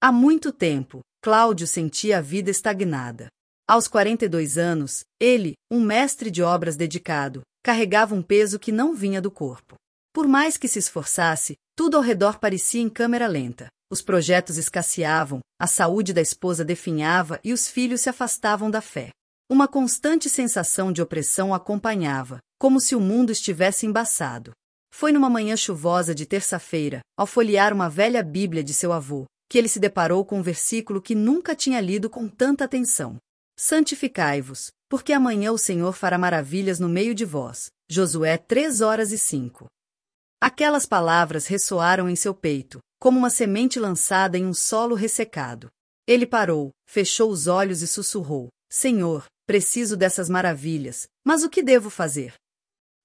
Há muito tempo, Cláudio sentia a vida estagnada. Aos 42 anos, ele, um mestre de obras dedicado, carregava um peso que não vinha do corpo. Por mais que se esforçasse, tudo ao redor parecia em câmera lenta. Os projetos escasseavam, a saúde da esposa definhava e os filhos se afastavam da fé. Uma constante sensação de opressão o acompanhava, como se o mundo estivesse embaçado. Foi numa manhã chuvosa de terça-feira, ao folhear uma velha Bíblia de seu avô, que ele se deparou com um versículo que nunca tinha lido com tanta atenção. Santificai-vos, porque amanhã o Senhor fará maravilhas no meio de vós. Josué 3:05. Aquelas palavras ressoaram em seu peito, como uma semente lançada em um solo ressecado. Ele parou, fechou os olhos e sussurrou: Senhor, preciso dessas maravilhas, mas o que devo fazer?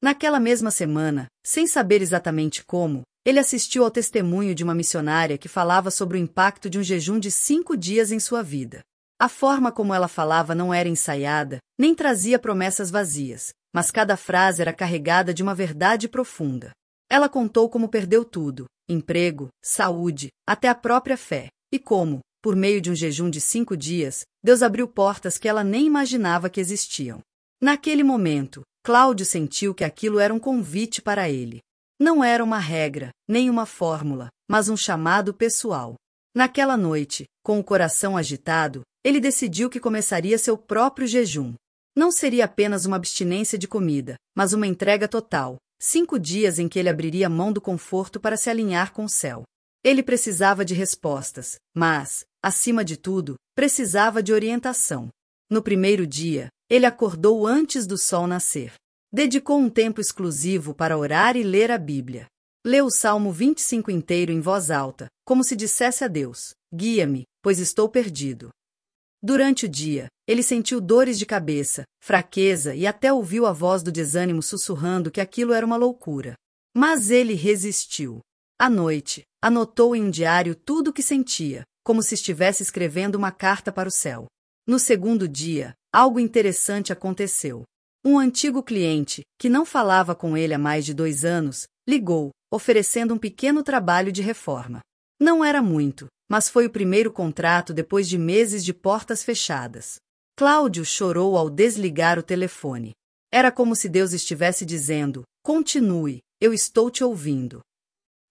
Naquela mesma semana, sem saber exatamente como, ele assistiu ao testemunho de uma missionária que falava sobre o impacto de um jejum de 5 dias em sua vida. A forma como ela falava não era ensaiada, nem trazia promessas vazias, mas cada frase era carregada de uma verdade profunda. Ela contou como perdeu tudo: emprego, saúde, até a própria fé, e como, por meio de um jejum de 5 dias, Deus abriu portas que ela nem imaginava que existiam. Naquele momento, Cláudio sentiu que aquilo era um convite para ele. Não era uma regra, nem uma fórmula, mas um chamado pessoal. Naquela noite, com o coração agitado, ele decidiu que começaria seu próprio jejum. Não seria apenas uma abstinência de comida, mas uma entrega total, 5 dias em que ele abriria mão do conforto para se alinhar com o céu. Ele precisava de respostas, mas, acima de tudo, precisava de orientação. No primeiro dia, ele acordou antes do sol nascer. Dedicou um tempo exclusivo para orar e ler a Bíblia. Leu o Salmo 25 inteiro em voz alta, como se dissesse a Deus: guia-me, pois estou perdido. Durante o dia, ele sentiu dores de cabeça, fraqueza e até ouviu a voz do desânimo sussurrando que aquilo era uma loucura. Mas ele resistiu. À noite, anotou em um diário tudo o que sentia, como se estivesse escrevendo uma carta para o céu. No segundo dia, algo interessante aconteceu. Um antigo cliente, que não falava com ele há mais de 2 anos, ligou, oferecendo um pequeno trabalho de reforma. Não era muito, mas foi o primeiro contrato depois de meses de portas fechadas. Cláudio chorou ao desligar o telefone. Era como se Deus estivesse dizendo: continue, eu estou te ouvindo.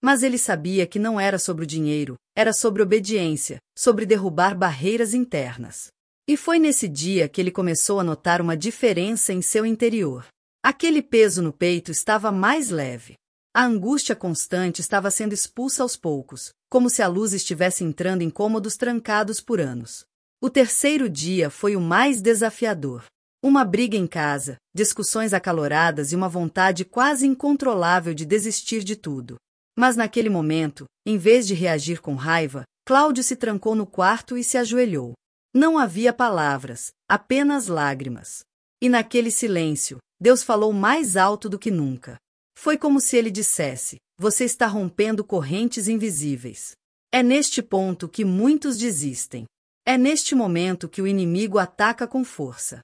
Mas ele sabia que não era sobre o dinheiro, era sobre obediência, sobre derrubar barreiras internas. E foi nesse dia que ele começou a notar uma diferença em seu interior. Aquele peso no peito estava mais leve. A angústia constante estava sendo expulsa aos poucos, como se a luz estivesse entrando em cômodos trancados por anos. O terceiro dia foi o mais desafiador. Uma briga em casa, discussões acaloradas e uma vontade quase incontrolável de desistir de tudo. Mas naquele momento, em vez de reagir com raiva, Cláudio se trancou no quarto e se ajoelhou. Não havia palavras, apenas lágrimas. E naquele silêncio, Deus falou mais alto do que nunca. Foi como se ele dissesse: você está rompendo correntes invisíveis. É neste ponto que muitos desistem. É neste momento que o inimigo ataca com força.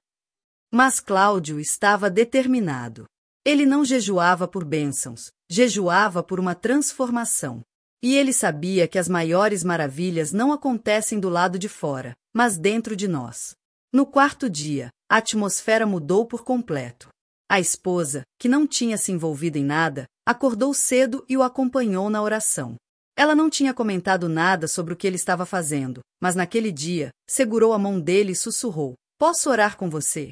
Mas Cláudio estava determinado. Ele não jejuava por bênçãos, jejuava por uma transformação. E ele sabia que as maiores maravilhas não acontecem do lado de fora, mas dentro de nós. No quarto dia, a atmosfera mudou por completo. A esposa, que não tinha se envolvido em nada, acordou cedo e o acompanhou na oração. Ela não tinha comentado nada sobre o que ele estava fazendo, mas naquele dia, segurou a mão dele e sussurrou: posso orar com você?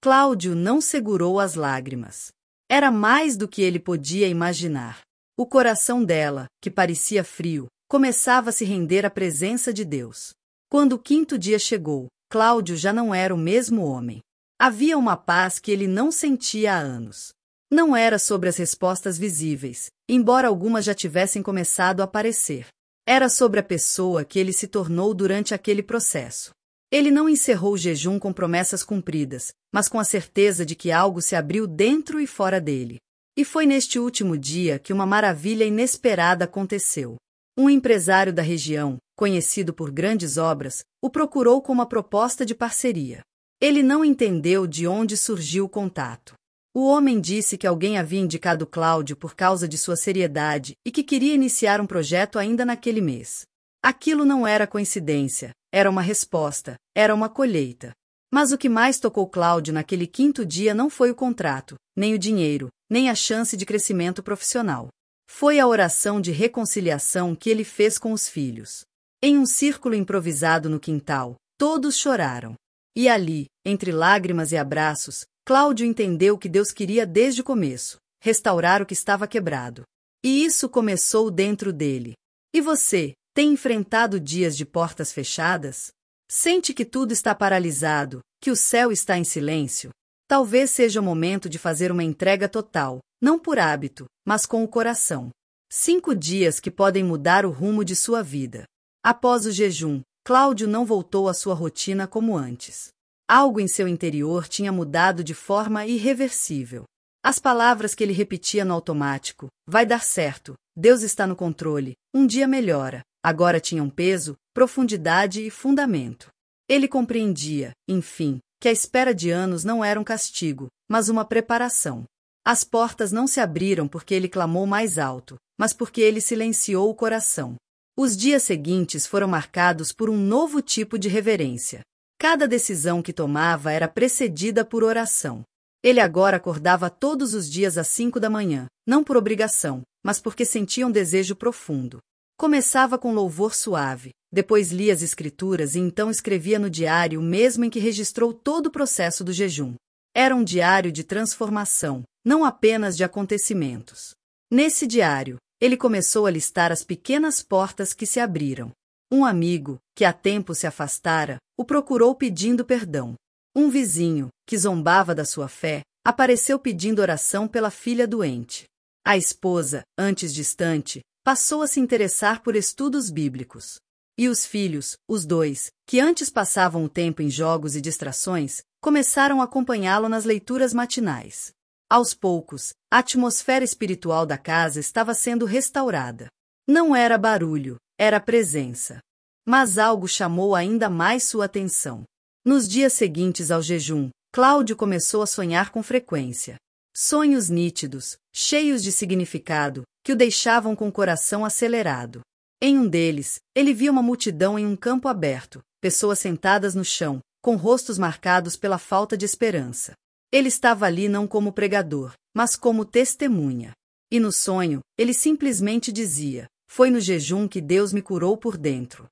Cláudio não segurou as lágrimas. Era mais do que ele podia imaginar. O coração dela, que parecia frio, começava a se render à presença de Deus. Quando o 5º dia chegou, Cláudio já não era o mesmo homem. Havia uma paz que ele não sentia há anos. Não era sobre as respostas visíveis, embora algumas já tivessem começado a aparecer. Era sobre a pessoa que ele se tornou durante aquele processo. Ele não encerrou o jejum com promessas cumpridas, mas com a certeza de que algo se abriu dentro e fora dele. E foi neste último dia que uma maravilha inesperada aconteceu. Um empresário da região, conhecido por grandes obras, o procurou com uma proposta de parceria. Ele não entendeu de onde surgiu o contato. O homem disse que alguém havia indicado Cláudio por causa de sua seriedade e que queria iniciar um projeto ainda naquele mês. Aquilo não era coincidência, era uma resposta, era uma colheita. Mas o que mais tocou Cláudio naquele quinto dia não foi o contrato, nem o dinheiro, nem a chance de crescimento profissional. Foi a oração de reconciliação que ele fez com os filhos. Em um círculo improvisado no quintal, todos choraram. E ali, entre lágrimas e abraços, Cláudio entendeu que Deus queria desde o começo restaurar o que estava quebrado. E isso começou dentro dele. E você, tem enfrentado dias de portas fechadas? Sente que tudo está paralisado, que o céu está em silêncio? Talvez seja o momento de fazer uma entrega total, não por hábito, mas com o coração. 5 dias que podem mudar o rumo de sua vida. Após o jejum, Cláudio não voltou à sua rotina como antes. Algo em seu interior tinha mudado de forma irreversível. As palavras que ele repetia no automático, vai dar certo, Deus está no controle, um dia melhora, agora tinham peso, profundidade e fundamento. Ele compreendia, enfim, que a espera de anos não era um castigo, mas uma preparação. As portas não se abriram porque ele clamou mais alto, mas porque ele silenciou o coração. Os dias seguintes foram marcados por um novo tipo de reverência. Cada decisão que tomava era precedida por oração. Ele agora acordava todos os dias às 5 da manhã, não por obrigação, mas porque sentia um desejo profundo. Começava com louvor suave, depois lia as escrituras e então escrevia no diário mesmo em que registrou todo o processo do jejum. Era um diário de transformação, não apenas de acontecimentos. Nesse diário, ele começou a listar as pequenas portas que se abriram. Um amigo, que há tempo se afastara, o procurou pedindo perdão. Um vizinho, que zombava da sua fé, apareceu pedindo oração pela filha doente. A esposa, antes distante, passou a se interessar por estudos bíblicos. E os filhos, os 2, que antes passavam o tempo em jogos e distrações, começaram a acompanhá-lo nas leituras matinais. Aos poucos, a atmosfera espiritual da casa estava sendo restaurada. Não era barulho, era presença. Mas algo chamou ainda mais sua atenção. Nos dias seguintes ao jejum, Cláudio começou a sonhar com frequência. Sonhos nítidos, cheios de significado, que o deixavam com o coração acelerado. Em um deles, ele via uma multidão em um campo aberto, pessoas sentadas no chão, com rostos marcados pela falta de esperança. Ele estava ali não como pregador, mas como testemunha. E no sonho, ele simplesmente dizia: foi no jejum que Deus me curou por dentro.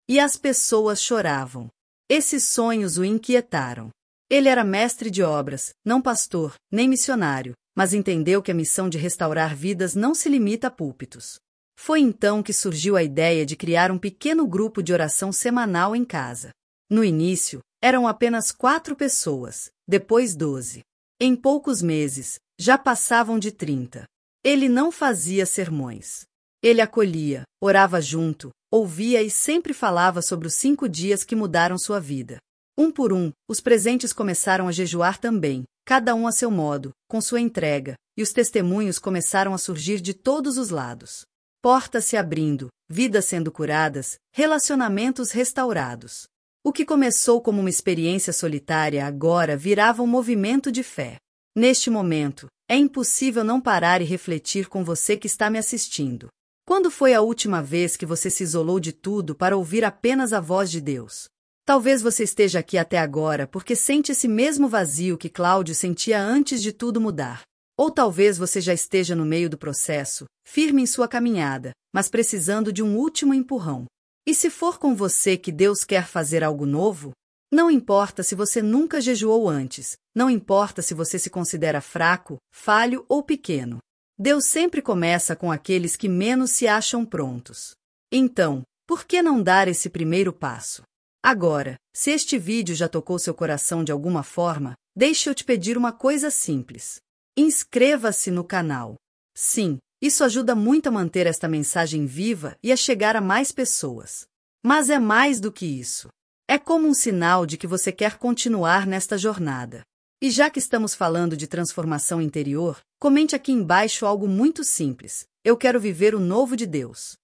E as pessoas choravam. Esses sonhos o inquietaram. Ele era mestre de obras, não pastor, nem missionário, mas entendeu que a missão de restaurar vidas não se limita a púlpitos. Foi então que surgiu a ideia de criar um pequeno grupo de oração semanal em casa. No início, eram apenas 4 pessoas, depois 12. Em poucos meses, já passavam de 30. Ele não fazia sermões. Ele acolhia, orava junto, ouvia e sempre falava sobre os 5 dias que mudaram sua vida. Um por um, os presentes começaram a jejuar também, cada um a seu modo, com sua entrega, e os testemunhos começaram a surgir de todos os lados. Portas se abrindo, vidas sendo curadas, relacionamentos restaurados. O que começou como uma experiência solitária agora virava um movimento de fé. Neste momento, é impossível não parar e refletir com você que está me assistindo. Quando foi a última vez que você se isolou de tudo para ouvir apenas a voz de Deus? Talvez você esteja aqui até agora porque sente esse mesmo vazio que Cláudio sentia antes de tudo mudar. Ou talvez você já esteja no meio do processo, firme em sua caminhada, mas precisando de um último empurrão. E se for com você que Deus quer fazer algo novo? Não importa se você nunca jejuou antes, não importa se você se considera fraco, falho ou pequeno. Deus sempre começa com aqueles que menos se acham prontos. Então, por que não dar esse primeiro passo? Agora, se este vídeo já tocou seu coração de alguma forma, deixe eu te pedir uma coisa simples. Inscreva-se no canal. Sim, isso ajuda muito a manter esta mensagem viva e a chegar a mais pessoas. Mas é mais do que isso. É como um sinal de que você quer continuar nesta jornada. E já que estamos falando de transformação interior, comente aqui embaixo algo muito simples. Eu quero viver o novo de Deus.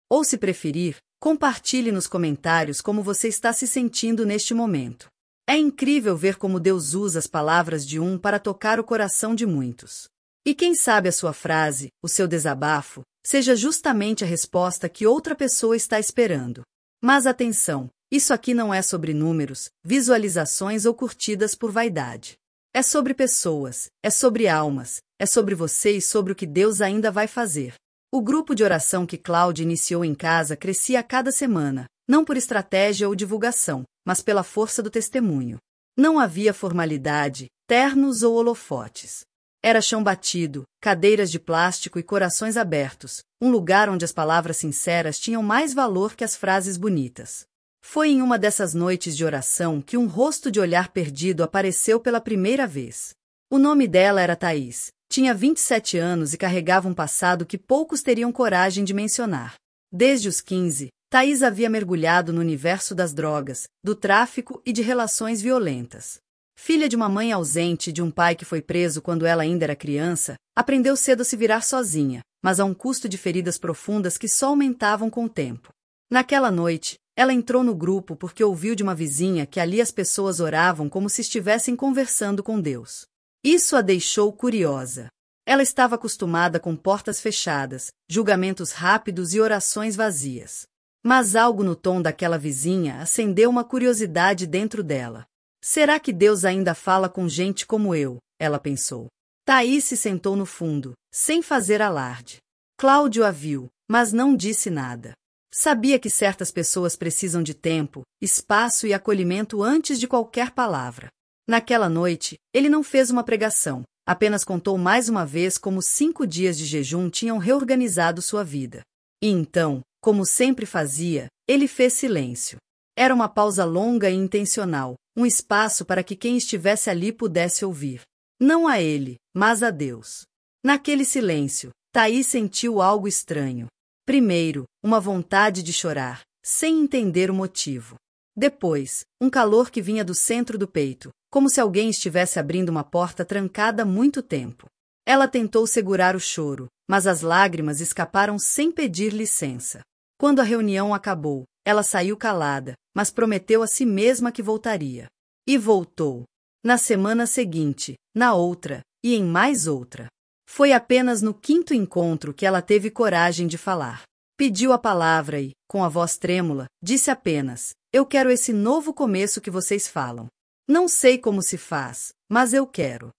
Ou se preferir, compartilhe nos comentários como você está se sentindo neste momento. É incrível ver como Deus usa as palavras de um para tocar o coração de muitos. E quem sabe a sua frase, o seu desabafo, seja justamente a resposta que outra pessoa está esperando. Mas atenção, isso aqui não é sobre números, visualizações ou curtidas por vaidade. É sobre pessoas, é sobre almas, é sobre você e sobre o que Deus ainda vai fazer. O grupo de oração que Cláudia iniciou em casa crescia a cada semana, não por estratégia ou divulgação, mas pela força do testemunho. Não havia formalidade, ternos ou holofotes. Era chão batido, cadeiras de plástico e corações abertos, um lugar onde as palavras sinceras tinham mais valor que as frases bonitas. Foi em uma dessas noites de oração que um rosto de olhar perdido apareceu pela primeira vez. O nome dela era Thaís, tinha 27 anos e carregava um passado que poucos teriam coragem de mencionar. Desde os 15, Thaís havia mergulhado no universo das drogas, do tráfico e de relações violentas. Filha de uma mãe ausente e de um pai que foi preso quando ela ainda era criança, aprendeu cedo a se virar sozinha, mas a um custo de feridas profundas que só aumentavam com o tempo. Naquela noite, ela entrou no grupo porque ouviu de uma vizinha que ali as pessoas oravam como se estivessem conversando com Deus. Isso a deixou curiosa. Ela estava acostumada com portas fechadas, julgamentos rápidos e orações vazias. Mas algo no tom daquela vizinha acendeu uma curiosidade dentro dela. Será que Deus ainda fala com gente como eu? Ela pensou. Thaís se sentou no fundo, sem fazer alarde. Cláudio a viu, mas não disse nada. Sabia que certas pessoas precisam de tempo, espaço e acolhimento antes de qualquer palavra. Naquela noite, ele não fez uma pregação, apenas contou mais uma vez como 5 dias de jejum tinham reorganizado sua vida. E então, como sempre fazia, ele fez silêncio. Era uma pausa longa e intencional, um espaço para que quem estivesse ali pudesse ouvir. Não a ele, mas a Deus. Naquele silêncio, Thaís sentiu algo estranho. Primeiro, uma vontade de chorar, sem entender o motivo. Depois, um calor que vinha do centro do peito, como se alguém estivesse abrindo uma porta trancada há muito tempo. Ela tentou segurar o choro, mas as lágrimas escaparam sem pedir licença. Quando a reunião acabou, ela saiu calada, mas prometeu a si mesma que voltaria. E voltou. Na semana seguinte, na outra, e em mais outra. Foi apenas no 5º encontro que ela teve coragem de falar. Pediu a palavra e, com a voz trêmula, disse apenas: "Eu quero esse novo começo que vocês falam. Não sei como se faz, mas eu quero."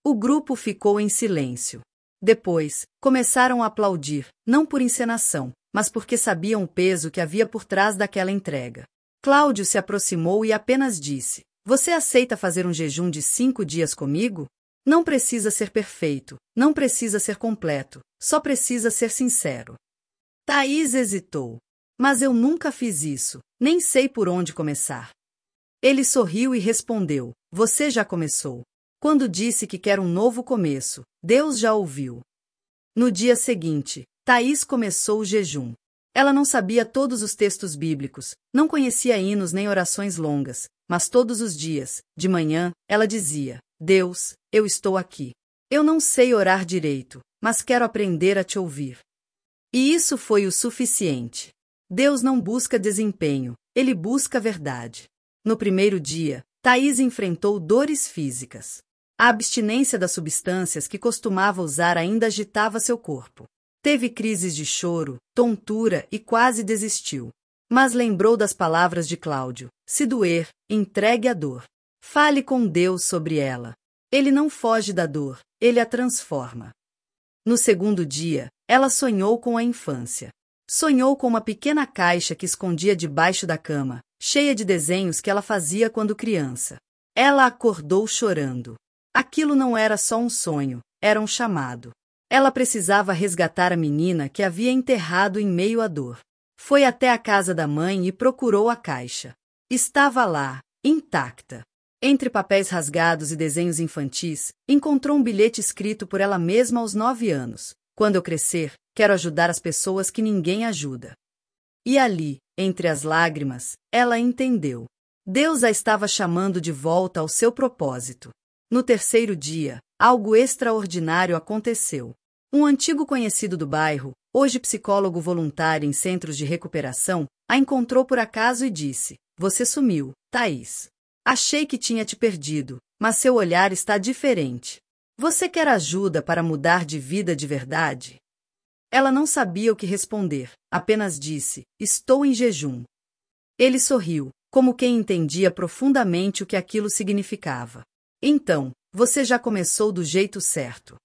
O grupo ficou em silêncio. Depois, começaram a aplaudir, não por encenação, mas porque sabiam o peso que havia por trás daquela entrega. Cláudio se aproximou e apenas disse: "Você aceita fazer um jejum de 5 dias comigo? Não precisa ser perfeito, não precisa ser completo, só precisa ser sincero." Thaís hesitou. "Mas eu nunca fiz isso, nem sei por onde começar." Ele sorriu e respondeu: "Você já começou. Quando disse que quer um novo começo, Deus já ouviu." No dia seguinte, Thaís começou o jejum. Ela não sabia todos os textos bíblicos, não conhecia hinos nem orações longas, mas todos os dias, de manhã, ela dizia: "Deus, eu estou aqui. Eu não sei orar direito, mas quero aprender a te ouvir." E isso foi o suficiente. Deus não busca desempenho, ele busca verdade. No primeiro dia, Thaís enfrentou dores físicas. A abstinência das substâncias que costumava usar ainda agitava seu corpo. Teve crises de choro, tontura e quase desistiu. Mas lembrou das palavras de Cláudio: "Se doer, entregue a dor. Fale com Deus sobre ela. Ele não foge da dor, ele a transforma." No segundo dia, ela sonhou com a infância. Sonhou com uma pequena caixa que escondia debaixo da cama, cheia de desenhos que ela fazia quando criança. Ela acordou chorando. Aquilo não era só um sonho, era um chamado. Ela precisava resgatar a menina que havia enterrado em meio à dor. Foi até a casa da mãe e procurou a caixa. Estava lá, intacta. Entre papéis rasgados e desenhos infantis, encontrou um bilhete escrito por ela mesma aos 9 anos. "Quando eu crescer, quero ajudar as pessoas que ninguém ajuda." E ali, entre as lágrimas, ela entendeu. Deus a estava chamando de volta ao seu propósito. No terceiro dia, algo extraordinário aconteceu. Um antigo conhecido do bairro, hoje psicólogo voluntário em centros de recuperação, a encontrou por acaso e disse: "Você sumiu, Thaís. Achei que tinha te perdido, mas seu olhar está diferente. Você quer ajuda para mudar de vida de verdade?" Ela não sabia o que responder, apenas disse: estou em jejum. Ele sorriu, como quem entendia profundamente o que aquilo significava. Então, você já começou do jeito certo.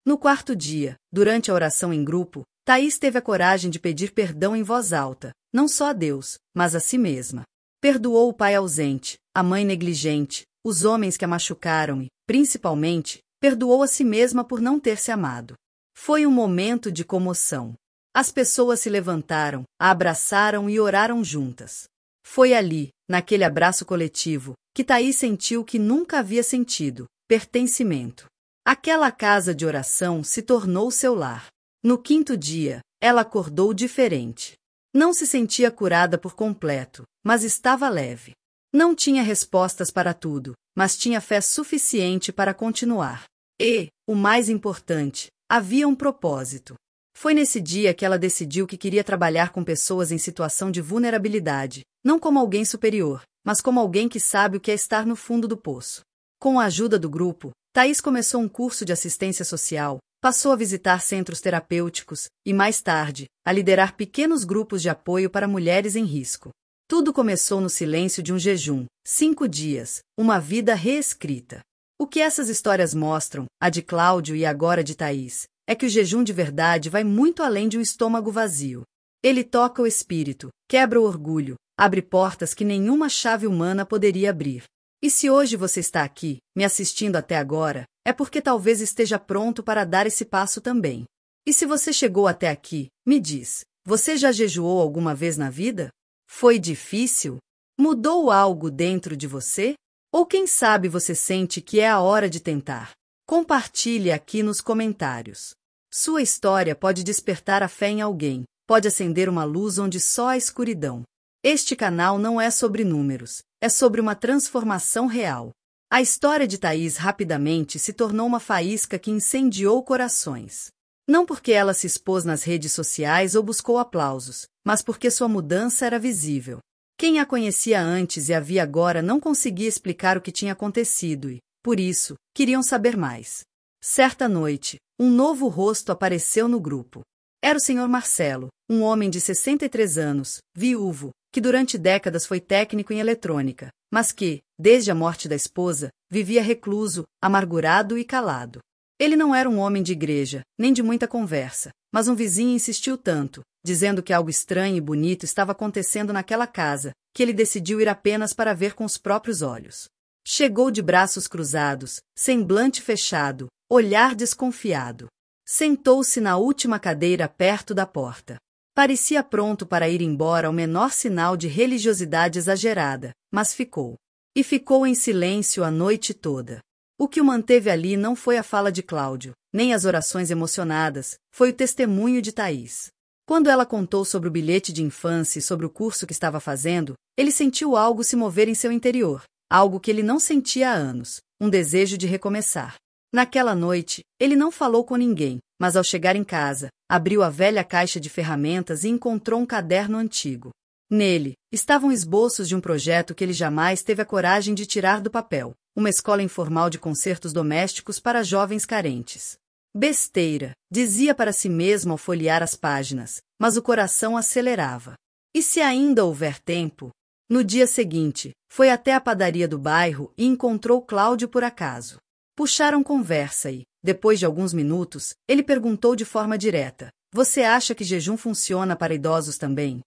No quarto dia, durante a oração em grupo, Thaís teve a coragem de pedir perdão em voz alta, não só a Deus, mas a si mesma. Perdoou o pai ausente, a mãe negligente, os homens que a machucaram e, principalmente, perdoou a si mesma por não ter se amado. Foi um momento de comoção. As pessoas se levantaram, a abraçaram e oraram juntas. Foi ali, naquele abraço coletivo, que Thaís sentiu o que nunca havia sentido: pertencimento. Aquela casa de oração se tornou seu lar. No quinto dia, ela acordou diferente. Não se sentia curada por completo, mas estava leve. Não tinha respostas para tudo, mas tinha fé suficiente para continuar. E, o mais importante, havia um propósito. Foi nesse dia que ela decidiu que queria trabalhar com pessoas em situação de vulnerabilidade, não como alguém superior, mas como alguém que sabe o que é estar no fundo do poço. Com a ajuda do grupo, Thaís começou um curso de assistência social, passou a visitar centros terapêuticos e, mais tarde, a liderar pequenos grupos de apoio para mulheres em risco. Tudo começou no silêncio de um jejum, 5 dias, uma vida reescrita. O que essas histórias mostram, a de Cláudio e agora de Thaís, é que o jejum de verdade vai muito além de um estômago vazio. Ele toca o espírito, quebra o orgulho, abre portas que nenhuma chave humana poderia abrir. E se hoje você está aqui, me assistindo até agora, é porque talvez esteja pronto para dar esse passo também. E se você chegou até aqui, me diz, você já jejuou alguma vez na vida? Foi difícil? Mudou algo dentro de você? Ou quem sabe você sente que é a hora de tentar? Compartilhe aqui nos comentários. Sua história pode despertar a fé em alguém, pode acender uma luz onde só há escuridão. Este canal não é sobre números, é sobre uma transformação real. A história de Thaís rapidamente se tornou uma faísca que incendiou corações. Não porque ela se expôs nas redes sociais ou buscou aplausos, mas porque sua mudança era visível. Quem a conhecia antes e a via agora não conseguia explicar o que tinha acontecido e, por isso, queriam saber mais. Certa noite, um novo rosto apareceu no grupo. Era o Sr. Marcelo, um homem de 63 anos, viúvo, que durante décadas foi técnico em eletrônica, mas que, desde a morte da esposa, vivia recluso, amargurado e calado. Ele não era um homem de igreja, nem de muita conversa, mas um vizinho insistiu tanto, dizendo que algo estranho e bonito estava acontecendo naquela casa, que ele decidiu ir apenas para ver com os próprios olhos. Chegou de braços cruzados, semblante fechado, olhar desconfiado. Sentou-se na última cadeira perto da porta. Parecia pronto para ir embora ao menor sinal de religiosidade exagerada, mas ficou. E ficou em silêncio a noite toda. O que o manteve ali não foi a fala de Cláudio, nem as orações emocionadas, foi o testemunho de Thaís. Quando ela contou sobre o bilhete de infância e sobre o curso que estava fazendo, ele sentiu algo se mover em seu interior, algo que ele não sentia há anos, um desejo de recomeçar. Naquela noite, ele não falou com ninguém, mas ao chegar em casa, abriu a velha caixa de ferramentas e encontrou um caderno antigo. Nele, estavam esboços de um projeto que ele jamais teve a coragem de tirar do papel, uma escola informal de concertos domésticos para jovens carentes. Besteira, dizia para si mesmo ao folhear as páginas, mas o coração acelerava. E se ainda houver tempo? No dia seguinte, foi até a padaria do bairro e encontrou Cláudio por acaso. Puxaram conversa e, depois de alguns minutos, ele perguntou de forma direta: você acha que jejum funciona para idosos também?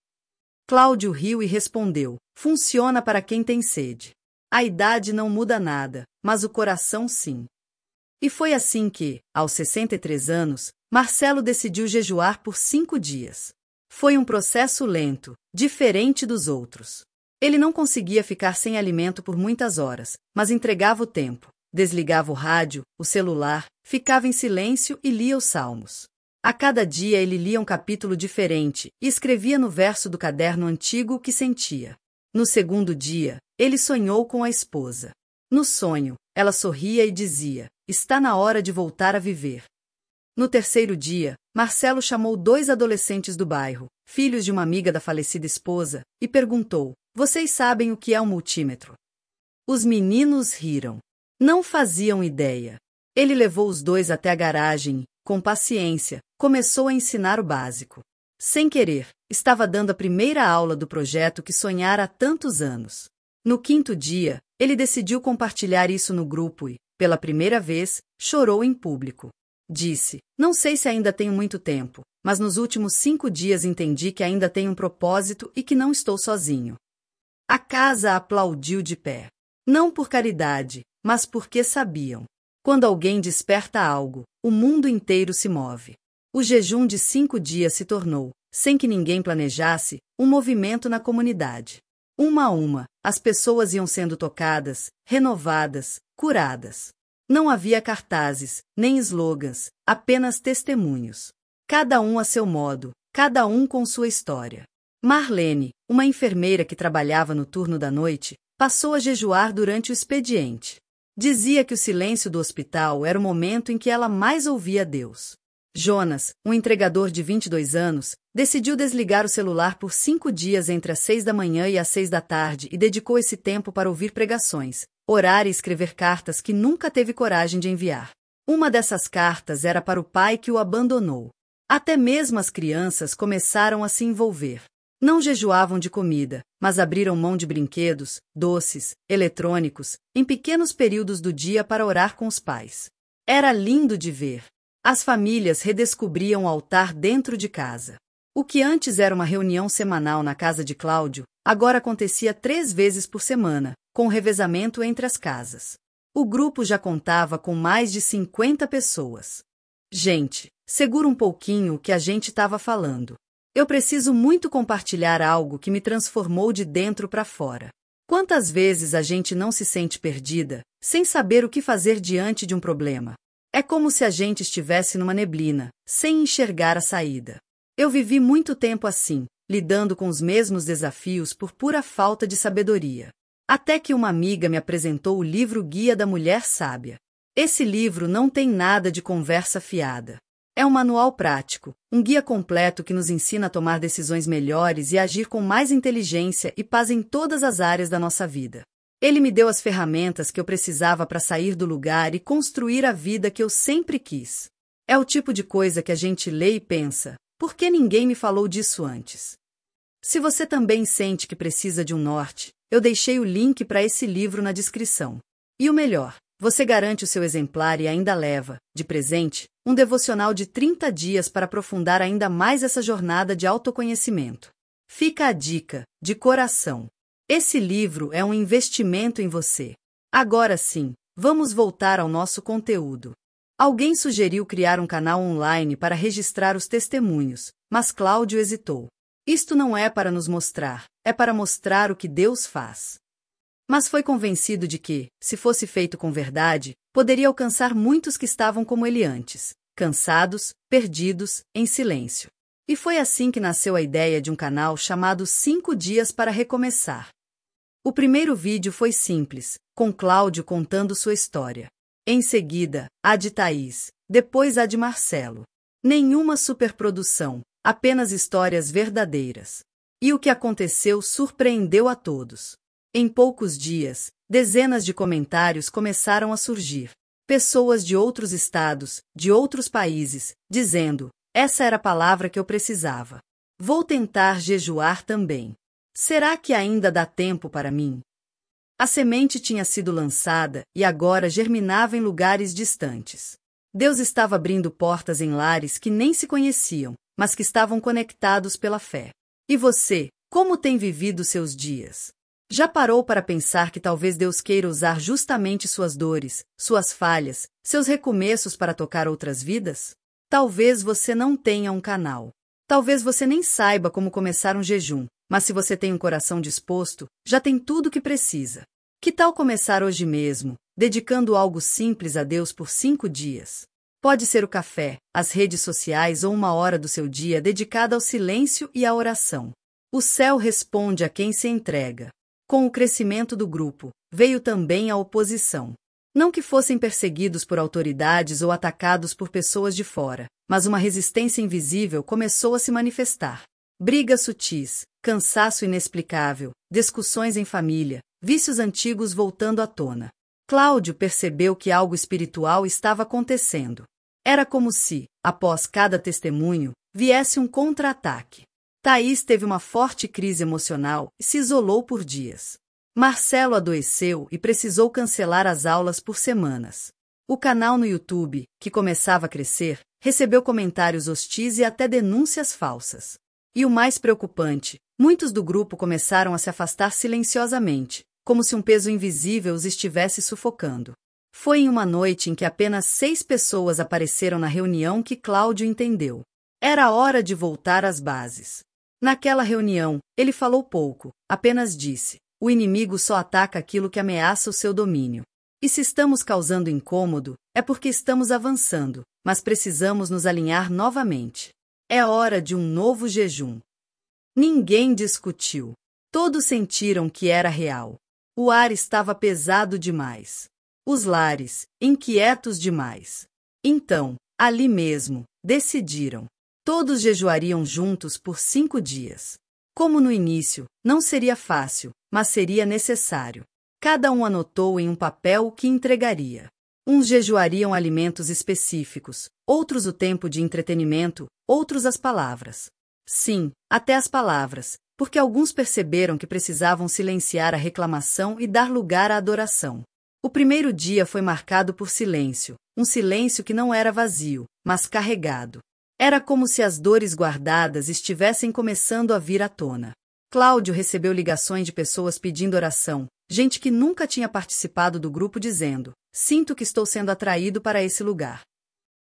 Cláudio riu e respondeu: funciona para quem tem sede. A idade não muda nada, mas o coração sim. E foi assim que, aos 63 anos, Marcelo decidiu jejuar por 5 dias. Foi um processo lento, diferente dos outros. Ele não conseguia ficar sem alimento por muitas horas, mas entregava o tempo. Desligava o rádio, o celular, ficava em silêncio e lia os salmos. A cada dia ele lia um capítulo diferente e escrevia no verso do caderno antigo o que sentia. No segundo dia, ele sonhou com a esposa. No sonho, ela sorria e dizia: está na hora de voltar a viver. No terceiro dia, Marcelo chamou 2 adolescentes do bairro, filhos de uma amiga da falecida esposa, e perguntou: vocês sabem o que é um multímetro? Os meninos riram. Não faziam ideia. Ele levou os 2 até a garagem com paciência, começou a ensinar o básico. Sem querer, estava dando a primeira aula do projeto que sonhara há tantos anos. No quinto dia, ele decidiu compartilhar isso no grupo e, pela primeira vez, chorou em público. Disse: "Não sei se ainda tenho muito tempo, mas nos últimos 5 dias entendi que ainda tenho um propósito e que não estou sozinho." A casa aplaudiu de pé. Não por caridade, mas porque sabiam. Quando alguém desperta algo, o mundo inteiro se move. O jejum de 5 dias se tornou, sem que ninguém planejasse, um movimento na comunidade. Uma a uma, as pessoas iam sendo tocadas, renovadas, curadas. Não havia cartazes, nem slogans, apenas testemunhos. Cada um a seu modo, cada um com sua história. Marlene, uma enfermeira que trabalhava no turno da noite, passou a jejuar durante o expediente. Dizia que o silêncio do hospital era o momento em que ela mais ouvia Deus. Jonas, um entregador de 22 anos, decidiu desligar o celular por 5 dias entre as 6 da manhã e as 6 da tarde e dedicou esse tempo para ouvir pregações, orar e escrever cartas que nunca teve coragem de enviar. Uma dessas cartas era para o pai que o abandonou. Até mesmo as crianças começaram a se envolver. Não jejuavam de comida, mas abriram mão de brinquedos, doces, eletrônicos, em pequenos períodos do dia para orar com os pais. Era lindo de ver. As famílias redescobriam o altar dentro de casa. O que antes era uma reunião semanal na casa de Cláudio, agora acontecia 3 vezes por semana, com revezamento entre as casas. O grupo já contava com mais de 50 pessoas. Gente, segura um pouquinho o que a gente estava falando. Eu preciso muito compartilhar algo que me transformou de dentro para fora. Quantas vezes a gente não se sente perdida, sem saber o que fazer diante de um problema? É como se a gente estivesse numa neblina, sem enxergar a saída. Eu vivi muito tempo assim, lidando com os mesmos desafios por pura falta de sabedoria. Até que uma amiga me apresentou o livro Guia da Mulher Sábia. Esse livro não tem nada de conversa fiada. É um manual prático, um guia completo que nos ensina a tomar decisões melhores e agir com mais inteligência e paz em todas as áreas da nossa vida. Ele me deu as ferramentas que eu precisava para sair do lugar e construir a vida que eu sempre quis. É o tipo de coisa que a gente lê e pensa: por que ninguém me falou disso antes? Se você também sente que precisa de um norte, eu deixei o link para esse livro na descrição. E o melhor, você garante o seu exemplar e ainda leva, de presente, um devocional de 30 dias para aprofundar ainda mais essa jornada de autoconhecimento. Fica a dica, de coração. Esse livro é um investimento em você. Agora sim, vamos voltar ao nosso conteúdo. Alguém sugeriu criar um canal online para registrar os testemunhos, mas Cláudio hesitou. Isto não é para nos mostrar, é para mostrar o que Deus faz. Mas foi convencido de que, se fosse feito com verdade, poderia alcançar muitos que estavam como ele antes, cansados, perdidos, em silêncio. E foi assim que nasceu a ideia de um canal chamado 5 Dias para Recomeçar. O primeiro vídeo foi simples, com Cláudio contando sua história. Em seguida, a de Thaís, depois a de Marcelo. Nenhuma superprodução, apenas histórias verdadeiras. E o que aconteceu surpreendeu a todos. Em poucos dias, dezenas de comentários começaram a surgir. Pessoas de outros estados, de outros países, dizendo: essa era a palavra que eu precisava. Vou tentar jejuar também. Será que ainda dá tempo para mim? A semente tinha sido lançada e agora germinava em lugares distantes. Deus estava abrindo portas em lares que nem se conheciam, mas que estavam conectados pela fé. E você, como tem vivido seus dias? Já parou para pensar que talvez Deus queira usar justamente suas dores, suas falhas, seus recomeços para tocar outras vidas? Talvez você não tenha um canal. Talvez você nem saiba como começar um jejum, mas se você tem um coração disposto, já tem tudo o que precisa. Que tal começar hoje mesmo, dedicando algo simples a Deus por 5 dias? Pode ser o café, as redes sociais ou 1 hora do seu dia dedicada ao silêncio e à oração. O céu responde a quem se entrega. Com o crescimento do grupo, veio também a oposição. Não que fossem perseguidos por autoridades ou atacados por pessoas de fora, mas uma resistência invisível começou a se manifestar. Brigas sutis, cansaço inexplicável, discussões em família, vícios antigos voltando à tona. Cláudio percebeu que algo espiritual estava acontecendo. Era como se, após cada testemunho, viesse um contra-ataque. Thaís teve uma forte crise emocional e se isolou por dias. Marcelo adoeceu e precisou cancelar as aulas por semanas. O canal no YouTube, que começava a crescer, recebeu comentários hostis e até denúncias falsas. E o mais preocupante, muitos do grupo começaram a se afastar silenciosamente, como se um peso invisível os estivesse sufocando. Foi em uma noite em que apenas 6 pessoas apareceram na reunião que Cláudio entendeu. Era hora de voltar às bases. Naquela reunião, ele falou pouco, apenas disse: o inimigo só ataca aquilo que ameaça o seu domínio. E se estamos causando incômodo, é porque estamos avançando, mas precisamos nos alinhar novamente. É hora de um novo jejum. Ninguém discutiu. Todos sentiram que era real. O ar estava pesado demais. Os lares, inquietos demais. Então, ali mesmo, decidiram. Todos jejuariam juntos por 5 dias. Como no início, não seria fácil, mas seria necessário. Cada um anotou em um papel o que entregaria. Uns jejuariam alimentos específicos, outros o tempo de entretenimento, outros as palavras. Sim, até as palavras, porque alguns perceberam que precisavam silenciar a reclamação e dar lugar à adoração. O primeiro dia foi marcado por silêncio, um silêncio que não era vazio, mas carregado. Era como se as dores guardadas estivessem começando a vir à tona. Cláudio recebeu ligações de pessoas pedindo oração, gente que nunca tinha participado do grupo dizendo: sinto que estou sendo atraído para esse lugar.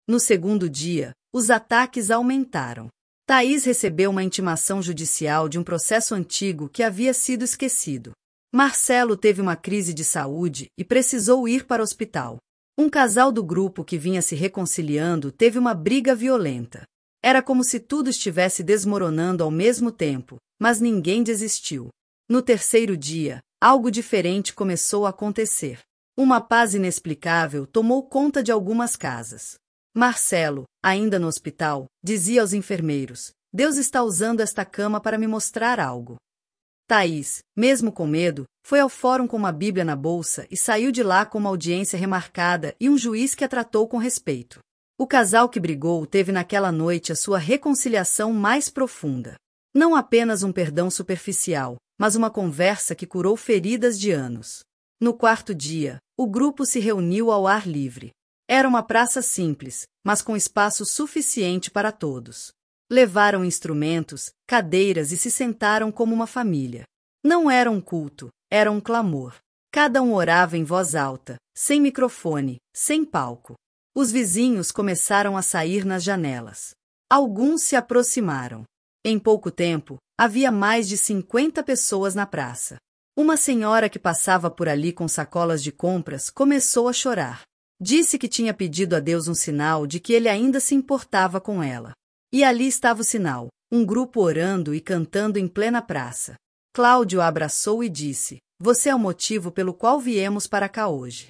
No segundo dia, os ataques aumentaram. Thaís recebeu uma intimação judicial de um processo antigo que havia sido esquecido. Marcelo teve uma crise de saúde e precisou ir para o hospital. Um casal do grupo que vinha se reconciliando teve uma briga violenta. Era como se tudo estivesse desmoronando ao mesmo tempo, mas ninguém desistiu. No terceiro dia, algo diferente começou a acontecer. Uma paz inexplicável tomou conta de algumas casas. Marcelo, ainda no hospital, dizia aos enfermeiros: Deus está usando esta cama para me mostrar algo. Thaís, mesmo com medo, foi ao fórum com uma Bíblia na bolsa e saiu de lá com uma audiência remarcada e um juiz que a tratou com respeito. O casal que brigou teve naquela noite a sua reconciliação mais profunda. Não apenas um perdão superficial, mas uma conversa que curou feridas de anos. No quarto dia, o grupo se reuniu ao ar livre. Era uma praça simples, mas com espaço suficiente para todos. Levaram instrumentos, cadeiras e se sentaram como uma família. Não era um culto, era um clamor. Cada um orava em voz alta, sem microfone, sem palco. Os vizinhos começaram a sair nas janelas. Alguns se aproximaram. Em pouco tempo, havia mais de 50 pessoas na praça. Uma senhora que passava por ali com sacolas de compras começou a chorar. Disse que tinha pedido a Deus um sinal de que ele ainda se importava com ela. E ali estava o sinal, um grupo orando e cantando em plena praça. Cláudio a abraçou e disse: Você é o motivo pelo qual viemos para cá hoje.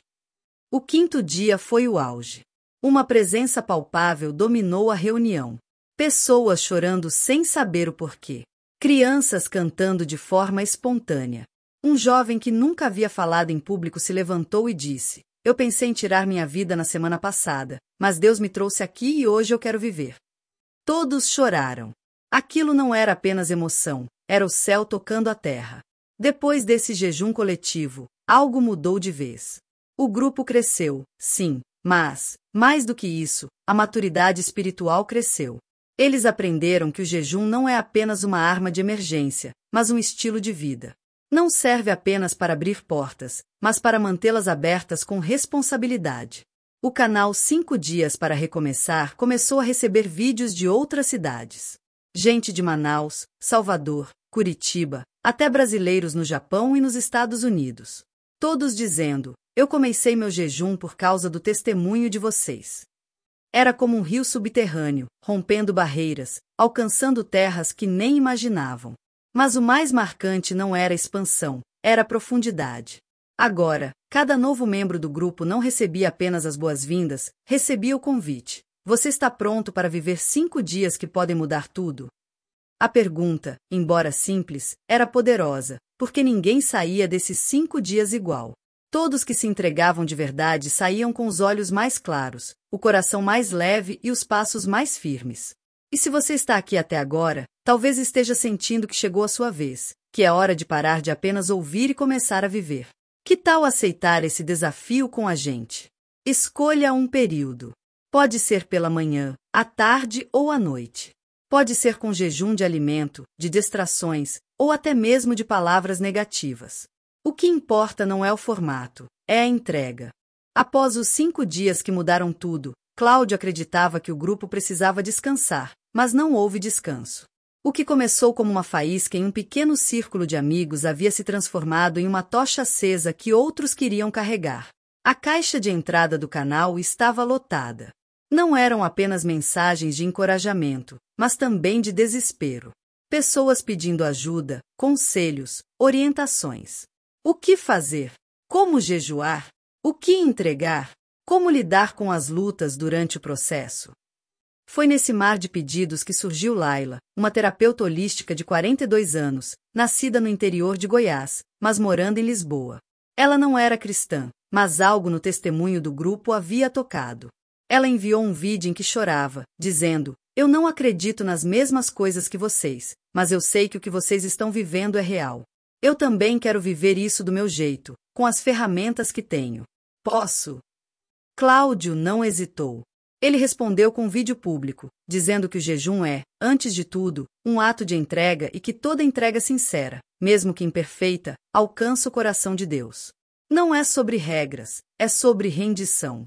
O quinto dia foi o auge. Uma presença palpável dominou a reunião. Pessoas chorando sem saber o porquê. Crianças cantando de forma espontânea. Um jovem que nunca havia falado em público se levantou e disse: Eu pensei em tirar minha vida na semana passada, mas Deus me trouxe aqui e hoje eu quero viver. Todos choraram. Aquilo não era apenas emoção, era o céu tocando a terra. Depois desse jejum coletivo, algo mudou de vez. O grupo cresceu, sim, mas, mais do que isso, a maturidade espiritual cresceu. Eles aprenderam que o jejum não é apenas uma arma de emergência, mas um estilo de vida. Não serve apenas para abrir portas, mas para mantê-las abertas com responsabilidade. O canal 5 Dias para Recomeçar começou a receber vídeos de outras cidades. Gente de Manaus, Salvador, Curitiba, até brasileiros no Japão e nos Estados Unidos. Todos dizendo: Eu comecei meu jejum por causa do testemunho de vocês. Era como um rio subterrâneo, rompendo barreiras, alcançando terras que nem imaginavam. Mas o mais marcante não era a expansão, era a profundidade. Agora, cada novo membro do grupo não recebia apenas as boas-vindas, recebia o convite. Você está pronto para viver 5 dias que podem mudar tudo? A pergunta, embora simples, era poderosa, porque ninguém saía desses 5 dias igual. Todos que se entregavam de verdade saíam com os olhos mais claros, o coração mais leve e os passos mais firmes. E se você está aqui até agora, talvez esteja sentindo que chegou a sua vez, que é hora de parar de apenas ouvir e começar a viver. Que tal aceitar esse desafio com a gente? Escolha um período. Pode ser pela manhã, à tarde ou à noite. Pode ser com jejum de alimento, de distrações, ou até mesmo de palavras negativas. O que importa não é o formato, é a entrega. Após os 5 dias que mudaram tudo, Cláudio acreditava que o grupo precisava descansar, mas não houve descanso. O que começou como uma faísca em um pequeno círculo de amigos havia se transformado em uma tocha acesa que outros queriam carregar. A caixa de entrada do canal estava lotada. Não eram apenas mensagens de encorajamento, mas também de desespero. Pessoas pedindo ajuda, conselhos, orientações. O que fazer? Como jejuar? O que entregar? Como lidar com as lutas durante o processo? Foi nesse mar de pedidos que surgiu Laila, uma terapeuta holística de 42 anos, nascida no interior de Goiás, mas morando em Lisboa. Ela não era cristã, mas algo no testemunho do grupo havia tocado. Ela enviou um vídeo em que chorava, dizendo: "Eu não acredito nas mesmas coisas que vocês, mas eu sei que o que vocês estão vivendo é real. Eu também quero viver isso do meu jeito, com as ferramentas que tenho. Posso?" Cláudio não hesitou. Ele respondeu com um vídeo público, dizendo que o jejum é, antes de tudo, um ato de entrega e que toda entrega sincera, mesmo que imperfeita, alcança o coração de Deus. Não é sobre regras, é sobre rendição.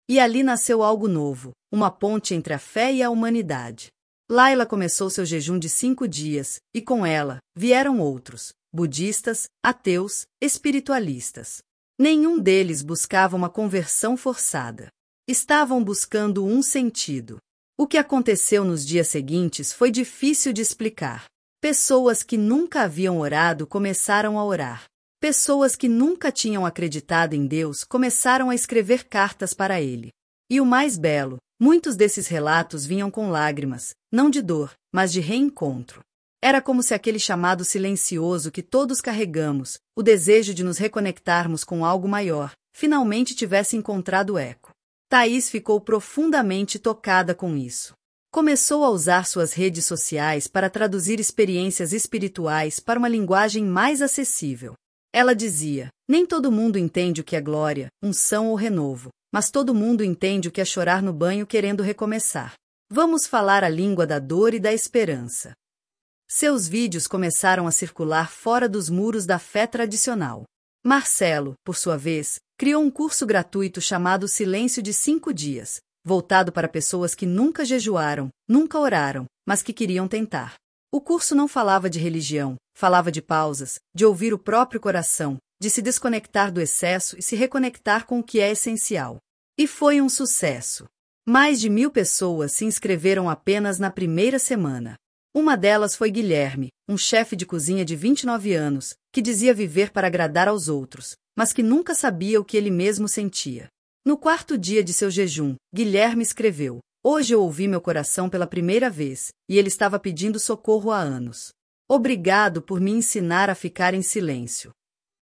E ali nasceu algo novo, uma ponte entre a fé e a humanidade. Laila começou seu jejum de 5 dias, e com ela, vieram outros, budistas, ateus, espiritualistas. Nenhum deles buscava uma conversão forçada. Estavam buscando um sentido. O que aconteceu nos dias seguintes foi difícil de explicar. Pessoas que nunca haviam orado começaram a orar. Pessoas que nunca tinham acreditado em Deus começaram a escrever cartas para ele. E o mais belo, muitos desses relatos vinham com lágrimas, não de dor, mas de reencontro. Era como se aquele chamado silencioso que todos carregamos, o desejo de nos reconectarmos com algo maior, finalmente tivesse encontrado eco. Thaís ficou profundamente tocada com isso. Começou a usar suas redes sociais para traduzir experiências espirituais para uma linguagem mais acessível. Ela dizia: "Nem todo mundo entende o que é glória, unção ou renovo, mas todo mundo entende o que é chorar no banho querendo recomeçar. Vamos falar a língua da dor e da esperança." Seus vídeos começaram a circular fora dos muros da fé tradicional. Marcelo, por sua vez, criou um curso gratuito chamado Silêncio de 5 dias, voltado para pessoas que nunca jejuaram, nunca oraram, mas que queriam tentar. O curso não falava de religião, falava de pausas, de ouvir o próprio coração, de se desconectar do excesso e se reconectar com o que é essencial. E foi um sucesso. Mais de 1.000 pessoas se inscreveram apenas na primeira semana. Uma delas foi Guilherme, um chefe de cozinha de 29 anos, que dizia viver para agradar aos outros, mas que nunca sabia o que ele mesmo sentia. No 4º dia de seu jejum, Guilherme escreveu: "Hoje eu ouvi meu coração pela primeira vez, e ele estava pedindo socorro há anos. Obrigado por me ensinar a ficar em silêncio."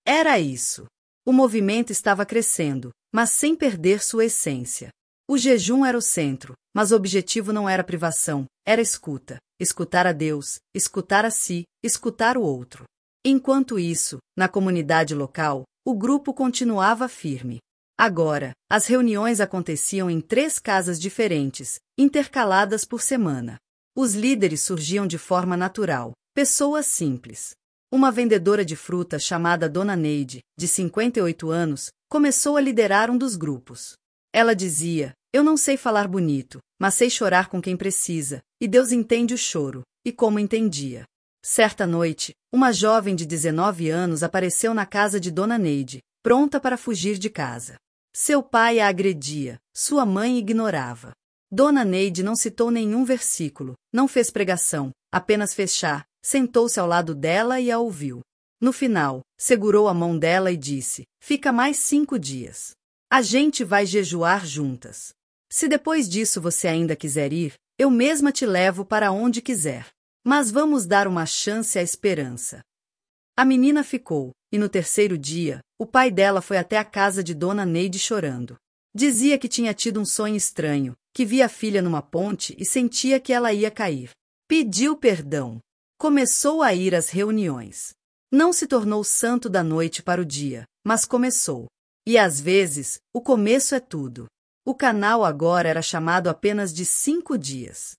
Era isso. O movimento estava crescendo, mas sem perder sua essência. O jejum era o centro, mas o objetivo não era privação, era escuta. Escutar a Deus, escutar a si, escutar o outro. Enquanto isso, na comunidade local, o grupo continuava firme. Agora, as reuniões aconteciam em 3 casas diferentes, intercaladas por semana. Os líderes surgiam de forma natural, pessoas simples. Uma vendedora de fruta chamada Dona Neide, de 58 anos, começou a liderar um dos grupos. Ela dizia: "Eu não sei falar bonito, mas sei chorar com quem precisa, e Deus entende o choro", e como entendia. Certa noite, uma jovem de 19 anos apareceu na casa de Dona Neide, pronta para fugir de casa. Seu pai a agredia, sua mãe ignorava. Dona Neide não citou nenhum versículo, não fez pregação, apenas fez chá, sentou-se ao lado dela e a ouviu. No final, segurou a mão dela e disse: "Fica mais 5 dias. A gente vai jejuar juntas. Se depois disso você ainda quiser ir, eu mesma te levo para onde quiser. Mas vamos dar uma chance à esperança." A menina ficou, e no terceiro dia, o pai dela foi até a casa de Dona Neide chorando. Dizia que tinha tido um sonho estranho, que via a filha numa ponte e sentia que ela ia cair. Pediu perdão. Começou a ir às reuniões. Não se tornou santo da noite para o dia, mas começou. E às vezes, o começo é tudo. O canal agora era chamado apenas de 5 dias.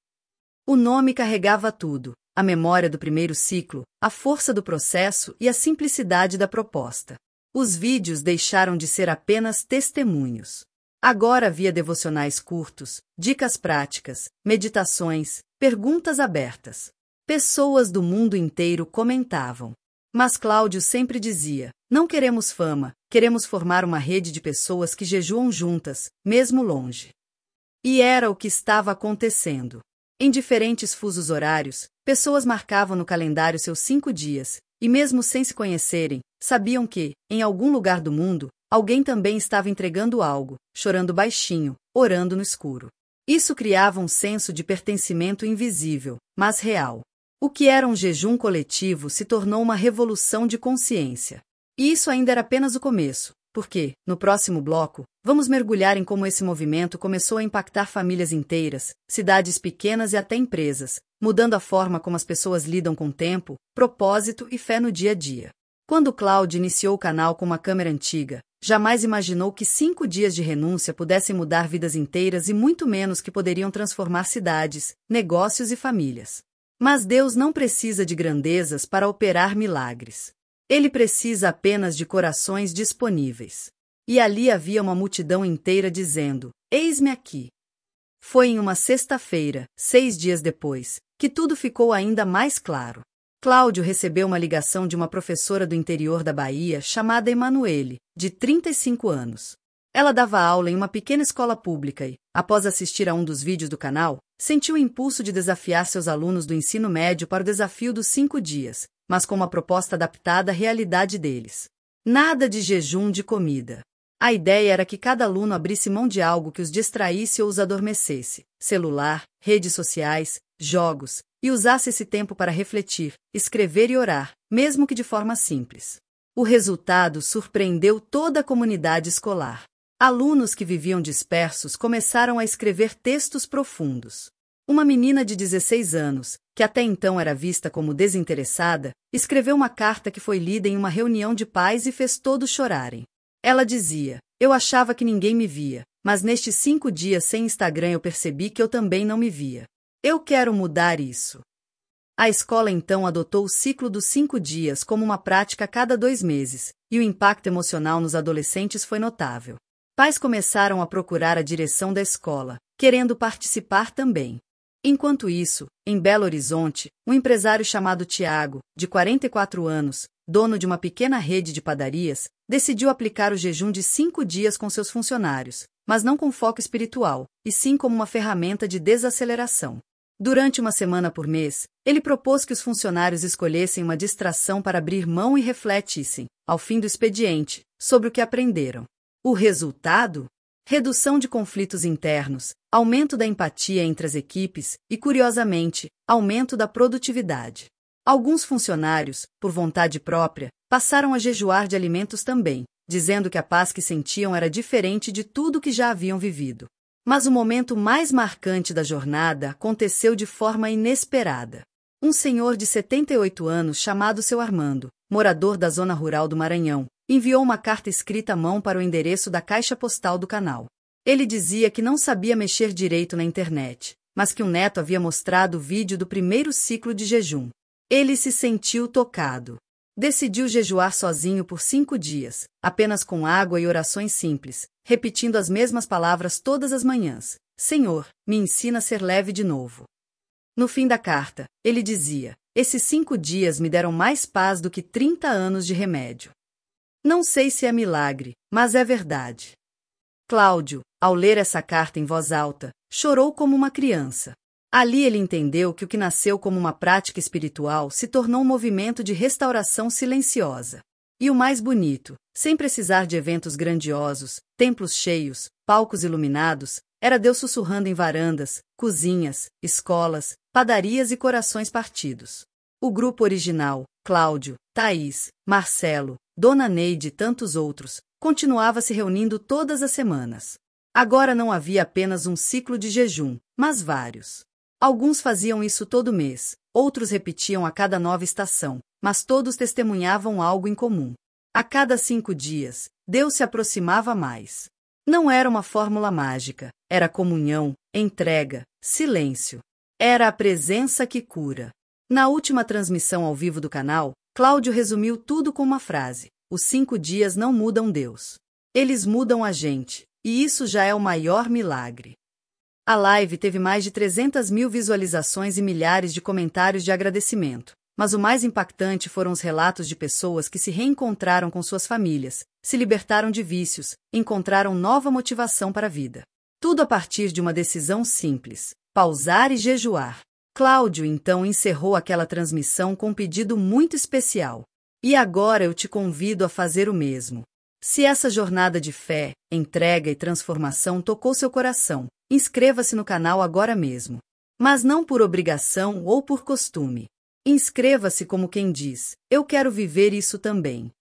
O nome carregava tudo: a memória do primeiro ciclo, a força do processo e a simplicidade da proposta. Os vídeos deixaram de ser apenas testemunhos. Agora havia devocionais curtos, dicas práticas, meditações, perguntas abertas. Pessoas do mundo inteiro comentavam. Mas Cláudio sempre dizia: não queremos fama, queremos formar uma rede de pessoas que jejuam juntas, mesmo longe. E era o que estava acontecendo. Em diferentes fusos horários, pessoas marcavam no calendário seus 5 dias, e mesmo sem se conhecerem, sabiam que, em algum lugar do mundo, alguém também estava entregando algo, chorando baixinho, orando no escuro. Isso criava um senso de pertencimento invisível, mas real. O que era um jejum coletivo se tornou uma revolução de consciência. E isso ainda era apenas o começo, porque, no próximo bloco, vamos mergulhar em como esse movimento começou a impactar famílias inteiras, cidades pequenas e até empresas, mudando a forma como as pessoas lidam com tempo, propósito e fé no dia a dia. Quando Cláudio iniciou o canal com uma câmera antiga, jamais imaginou que 5 dias de renúncia pudessem mudar vidas inteiras e muito menos que poderiam transformar cidades, negócios e famílias. Mas Deus não precisa de grandezas para operar milagres. Ele precisa apenas de corações disponíveis. E ali havia uma multidão inteira dizendo: eis-me aqui. Foi em uma sexta-feira, 6 dias depois, que tudo ficou ainda mais claro. Cláudio recebeu uma ligação de uma professora do interior da Bahia chamada Emanuele, de 35 anos. Ela dava aula em uma pequena escola pública e, após assistir a um dos vídeos do canal, sentiu o impulso de desafiar seus alunos do ensino médio para o desafio dos 5 dias, mas com uma proposta adaptada à realidade deles. Nada de jejum de comida. A ideia era que cada aluno abrisse mão de algo que os distraísse ou os adormecesse: celular, redes sociais, jogos, e usasse esse tempo para refletir, escrever e orar, mesmo que de forma simples. O resultado surpreendeu toda a comunidade escolar. Alunos que viviam dispersos começaram a escrever textos profundos. Uma menina de 16 anos, que até então era vista como desinteressada, escreveu uma carta que foi lida em uma reunião de pais e fez todos chorarem. Ela dizia: eu achava que ninguém me via, mas nestes 5 dias sem Instagram eu percebi que eu também não me via. Eu quero mudar isso. A escola então adotou o ciclo dos 5 dias como uma prática a cada 2 meses, e o impacto emocional nos adolescentes foi notável. Pais começaram a procurar a direção da escola, querendo participar também. Enquanto isso, em Belo Horizonte, um empresário chamado Tiago, de 44 anos, dono de uma pequena rede de padarias, decidiu aplicar o jejum de 5 dias com seus funcionários, mas não com foco espiritual, e sim como uma ferramenta de desaceleração. Durante uma semana por mês, ele propôs que os funcionários escolhessem uma distração para abrir mão e refletissem, ao fim do expediente, sobre o que aprenderam. O resultado? Redução de conflitos internos, aumento da empatia entre as equipes e, curiosamente, aumento da produtividade. Alguns funcionários, por vontade própria, passaram a jejuar de alimentos também, dizendo que a paz que sentiam era diferente de tudo que já haviam vivido. Mas o momento mais marcante da jornada aconteceu de forma inesperada. Um senhor de 78 anos chamado Seu Armando, morador da zona rural do Maranhão, enviou uma carta escrita à mão para o endereço da caixa postal do canal. Ele dizia que não sabia mexer direito na internet, mas que um neto havia mostrado o vídeo do primeiro ciclo de jejum. Ele se sentiu tocado. Decidiu jejuar sozinho por 5 dias, apenas com água e orações simples, repetindo as mesmas palavras todas as manhãs: Senhor, me ensina a ser leve de novo. No fim da carta, ele dizia: esses 5 dias me deram mais paz do que 30 anos de remédio. Não sei se é milagre, mas é verdade. Cláudio, ao ler essa carta em voz alta, chorou como uma criança. Ali ele entendeu que o que nasceu como uma prática espiritual se tornou um movimento de restauração silenciosa. E o mais bonito, sem precisar de eventos grandiosos, templos cheios, palcos iluminados, era Deus sussurrando em varandas, cozinhas, escolas, padarias e corações partidos. O grupo original, Cláudio, Thaís, Marcelo, Dona Neide e tantos outros, continuava se reunindo todas as semanas. Agora não havia apenas um ciclo de jejum, mas vários. Alguns faziam isso todo mês, outros repetiam a cada nova estação, mas todos testemunhavam algo em comum. A cada 5 dias, Deus se aproximava mais. Não era uma fórmula mágica, era comunhão, entrega, silêncio. Era a presença que cura. Na última transmissão ao vivo do canal, Cláudio resumiu tudo com uma frase: os 5 dias não mudam Deus. Eles mudam a gente, e isso já é o maior milagre. A live teve mais de 300.000 visualizações e milhares de comentários de agradecimento. Mas o mais impactante foram os relatos de pessoas que se reencontraram com suas famílias, se libertaram de vícios, encontraram nova motivação para a vida. Tudo a partir de uma decisão simples: pausar e jejuar. Cláudio então encerrou aquela transmissão com um pedido muito especial. E agora eu te convido a fazer o mesmo. Se essa jornada de fé, entrega e transformação tocou seu coração, inscreva-se no canal agora mesmo. Mas não por obrigação ou por costume. Inscreva-se como quem diz: eu quero viver isso também.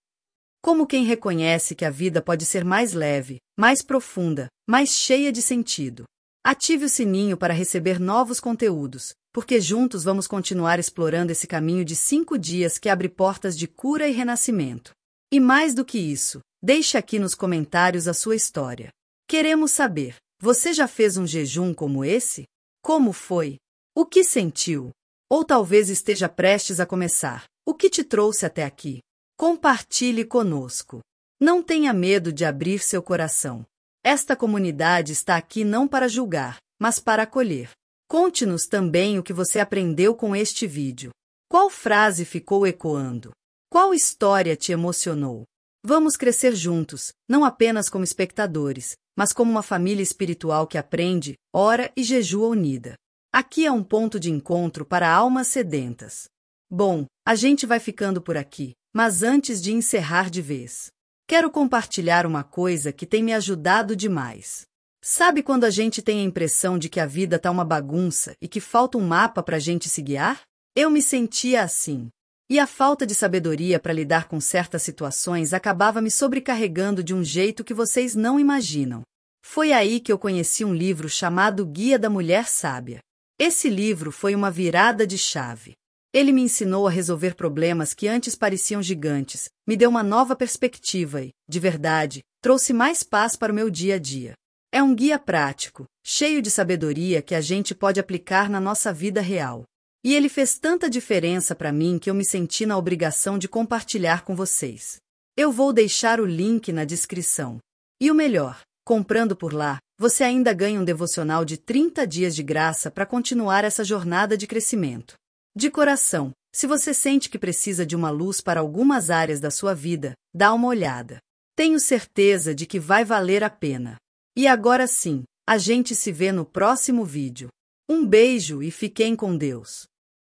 Como quem reconhece que a vida pode ser mais leve, mais profunda, mais cheia de sentido. Ative o sininho para receber novos conteúdos, porque juntos vamos continuar explorando esse caminho de 5 dias que abre portas de cura e renascimento. E mais do que isso, deixe aqui nos comentários a sua história. Queremos saber: você já fez um jejum como esse? Como foi? O que sentiu? Ou talvez esteja prestes a começar. O que te trouxe até aqui? Compartilhe conosco. Não tenha medo de abrir seu coração. Esta comunidade está aqui não para julgar, mas para acolher. Conte-nos também o que você aprendeu com este vídeo. Qual frase ficou ecoando? Qual história te emocionou? Vamos crescer juntos, não apenas como espectadores, mas como uma família espiritual que aprende, ora e jejua unida. Aqui é um ponto de encontro para almas sedentas. Bom, a gente vai ficando por aqui, mas antes de encerrar de vez, quero compartilhar uma coisa que tem me ajudado demais. Sabe quando a gente tem a impressão de que a vida tá uma bagunça e que falta um mapa para a gente se guiar? Eu me sentia assim. E a falta de sabedoria para lidar com certas situações acabava me sobrecarregando de um jeito que vocês não imaginam. Foi aí que eu conheci um livro chamado Guia da Mulher Sábia. Esse livro foi uma virada de chave. Ele me ensinou a resolver problemas que antes pareciam gigantes, me deu uma nova perspectiva e, de verdade, trouxe mais paz para o meu dia a dia. É um guia prático, cheio de sabedoria que a gente pode aplicar na nossa vida real. E ele fez tanta diferença para mim que eu me senti na obrigação de compartilhar com vocês. Eu vou deixar o link na descrição. E o melhor, comprando por lá, você ainda ganha um devocional de 30 dias de graça para continuar essa jornada de crescimento. De coração, se você sente que precisa de uma luz para algumas áreas da sua vida, dá uma olhada. Tenho certeza de que vai valer a pena. E agora sim, a gente se vê no próximo vídeo. Um beijo e fiquem com Deus.